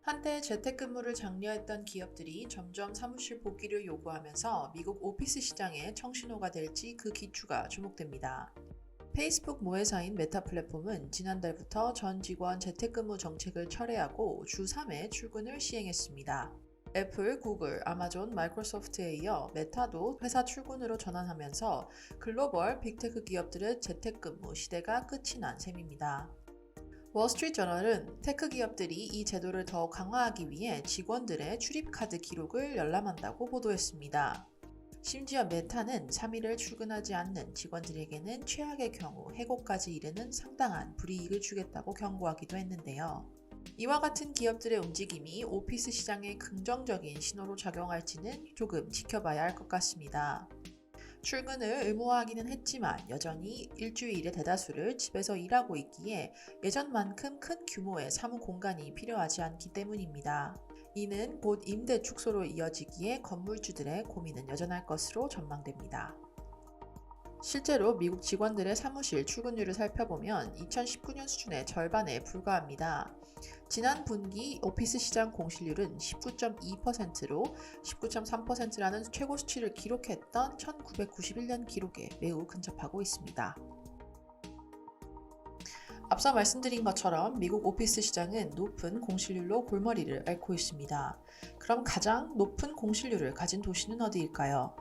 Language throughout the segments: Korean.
한때 재택근무를 장려했던 기업들이 점점 사무실 복귀를 요구하면서 미국 오피스 시장의 청신호가 될지 그 기추가 주목됩니다. 페이스북 모회사인 메타 플랫폼은 지난달부터 전 직원 재택근무 정책을 철회하고 주 3회 출근을 시행했습니다. 애플, 구글, 아마존, 마이크로소프트에 이어 메타도 회사 출근으로 전환하면서 글로벌 빅테크 기업들의 재택근무 시대가 끝이 난 셈입니다. 월스트리트저널은 테크 기업들이 이 제도를 더 강화하기 위해 직원들의 출입카드 기록을 열람한다고 보도했습니다. 심지어 메타는 3일을 출근하지 않는 직원들에게는 최악의 경우 해고까지 이르는 상당한 불이익을 주겠다고 경고하기도 했는데요. 이와 같은 기업들의 움직임이 오피스 시장에 긍정적인 신호로 작용할지는 조금 지켜봐야 할 것 같습니다. 출근을 의무화하기는 했지만 여전히 일주일의 대다수를 집에서 일하고 있기에 예전만큼 큰 규모의 사무 공간이 필요하지 않기 때문입니다. 이는 곧 임대 축소로 이어지기에 건물주들의 고민은 여전할 것으로 전망됩니다. 실제로 미국 직원들의 사무실 출근율을 살펴보면 2019년 수준의 절반에 불과합니다. 지난 분기 오피스 시장 공실률은 19.2%로 19.3%라는 최고 수치를 기록했던 1991년 기록에 매우 근접하고 있습니다. 앞서 말씀드린 것처럼 미국 오피스 시장은 높은 공실률로 골머리를 앓고 있습니다. 그럼 가장 높은 공실률을 가진 도시는 어디일까요?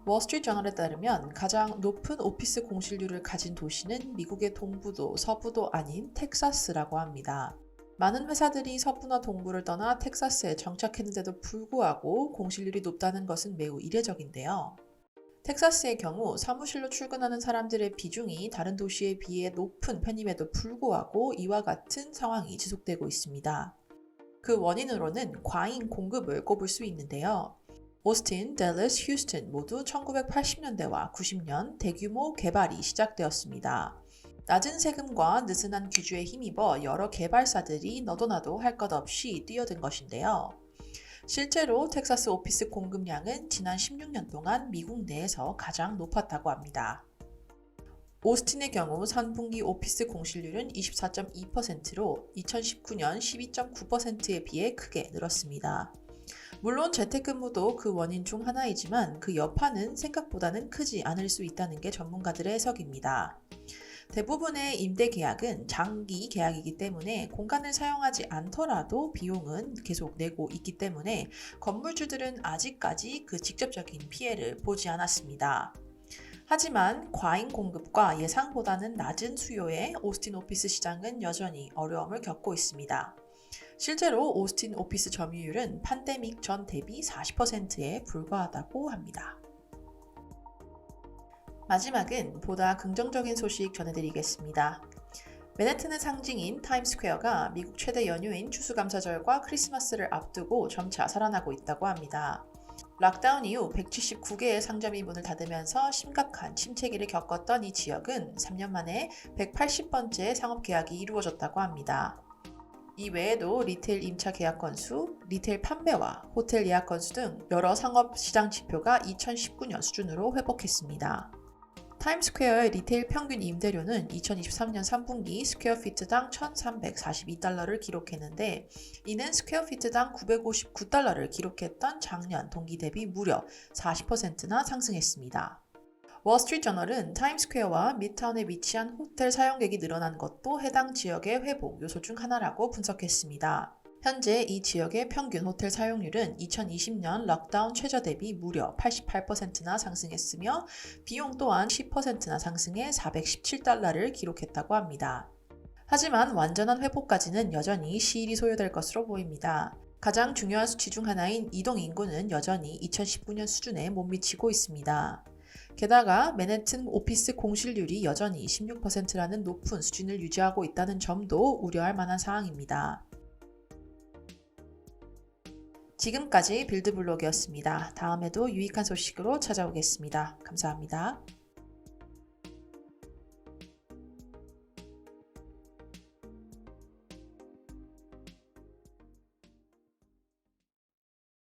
월스트리트저널에 따르면 가장 높은 오피스 공실률을 가진 도시는 미국의 동부도 서부도 아닌 텍사스라고 합니다. 많은 회사들이 서부나 동부를 떠나 텍사스에 정착했는데도 불구하고 공실률이 높다는 것은 매우 이례적인데요. 텍사스의 경우 사무실로 출근하는 사람들의 비중이 다른 도시에 비해 높은 편임에도 불구하고 이와 같은 상황이 지속되고 있습니다. 그 원인으로는 과잉 공급을 꼽을 수 있는데요. 오스틴, 댈러스, 휴스턴 모두 1980년대와 90년 대규모 개발이 시작되었습니다. 낮은 세금과 느슨한 규주에 힘입어 여러 개발사들이 너도나도 할 것 없이 뛰어든 것인데요. 실제로 텍사스 오피스 공급량은 지난 16년 동안 미국 내에서 가장 높았다고 합니다. 오스틴의 경우 3분기 오피스 공실률은 24.2%로 2019년 12.9%에 비해 크게 늘었습니다. 물론 재택근무도 그 원인 중 하나이지만 그 여파는 생각보다는 크지 않을 수 있다는 게 전문가들의 해석입니다. 대부분의 임대 계약은 장기 계약이기 때문에 공간을 사용하지 않더라도 비용은 계속 내고 있기 때문에 건물주들은 아직까지 그 직접적인 피해를 보지 않았습니다. 하지만 과잉 공급과 예상보다는 낮은 수요에 오스틴 오피스 시장은 여전히 어려움을 겪고 있습니다. 실제로 오스틴 오피스 점유율은 팬데믹 전 대비 40%에 불과하다고 합니다. 마지막은 보다 긍정적인 소식 전해드리겠습니다. 맨해튼의 상징인 타임스퀘어가 미국 최대 연휴인 추수감사절과 크리스마스를 앞두고 점차 살아나고 있다고 합니다. 락다운 이후 179개의 상점이 문을 닫으면서 심각한 침체기를 겪었던 이 지역은 3년 만에 180번째 상업 계약이 이루어졌다고 합니다. 이 외에도 리테일 임차 계약 건수, 리테일 판매와 호텔 예약 건수 등 여러 상업 시장 지표가 2019년 수준으로 회복했습니다. 타임스퀘어의 리테일 평균 임대료는 2023년 3분기 스퀘어피트당 1,342달러를 기록했는데 이는 스퀘어피트당 959달러를 기록했던 작년 동기 대비 무려 40%나 상승했습니다. 월스트리트저널은 타임스퀘어와 미드타운에 위치한 호텔 사용객이 늘어난 것도 해당 지역의 회복 요소 중 하나라고 분석했습니다. 현재 이 지역의 평균 호텔 사용률은 2020년 럭다운 최저 대비 무려 88%나 상승했으며 비용 또한 10%나 상승해 417달러를 기록했다고 합니다. 하지만 완전한 회복까지는 여전히 시일이 소요될 것으로 보입니다. 가장 중요한 수치 중 하나인 이동 인구는 여전히 2019년 수준에 못 미치고 있습니다. 게다가 맨해튼 오피스 공실률이 여전히 16%라는 높은 수준을 유지하고 있다는 점도 우려할 만한 사항입니다. 지금까지 빌드블록이었습니다. 다음에도 유익한 소식으로 찾아오겠습니다. 감사합니다.